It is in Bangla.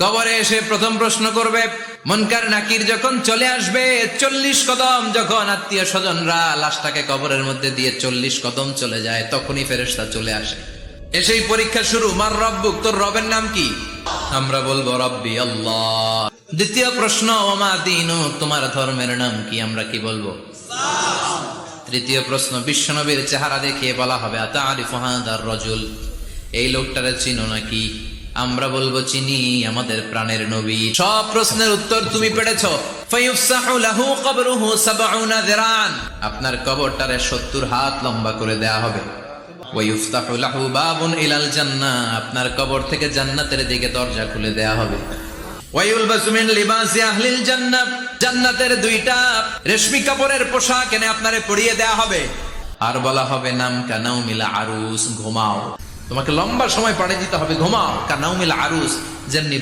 কবরে এসে প্রথম প্রশ্ন করবে, মুনকার নাকির যখন চলে আসবে, 40 কদম যখন আত্মীয় স্বজনরা লাশটাকে কবরের মধ্যে দিয়ে 40 কদম চলে যায়, তখনই ফেরেশতা চলে আসে। এসেই পরীক্ষা শুরু। মার রব্বুক, তোর রবের নাম কি? আমরা বলবো রব্বি আল্লাহ। দ্বিতীয় প্রশ্ন, ওমা দীনু, তোমার ধর্মের নাম কি? আমরা কি বলবো? তৃতীয় প্রশ্ন, বিশ্বনবীর চেহারা দেখিয়ে বলা হবে, আতারিফু হাদার রাজুল, এই লোকটারে চিনো নাকি? আমরা বলবো চিনি, আমাদের প্রাণের নবী। সব প্রশ্নের উত্তর তুমি পেরেছো। ফায়ুফসাহু লাহু কবরুহু 70 যিরান, আপনার কবরটারে 70 হাত লম্বা করে দেয়া হবে। ওয়ায়ুফতাহু লাহু বাবুন ইলাল জান্নাহ, আপনার কবর থেকে জান্নাতের দিকে দরজা খুলে দেয়া হবে। ওয়ায়ুলবাসু মিন লিবাসি আহলিল জান্নাহ, জান্নাতের 2টা রেশমি কাপড়ের পোশাক এনে আপনারে পরিয়ে দেয়া হবে। আর বলা হবে, নাম কানাউমিল আরুস, ঘুমাও। তোমাকে লম্বা সময় পাড়ি দিতে হবে, ঘুমাও। কানাউমিল আরুস, যেমনি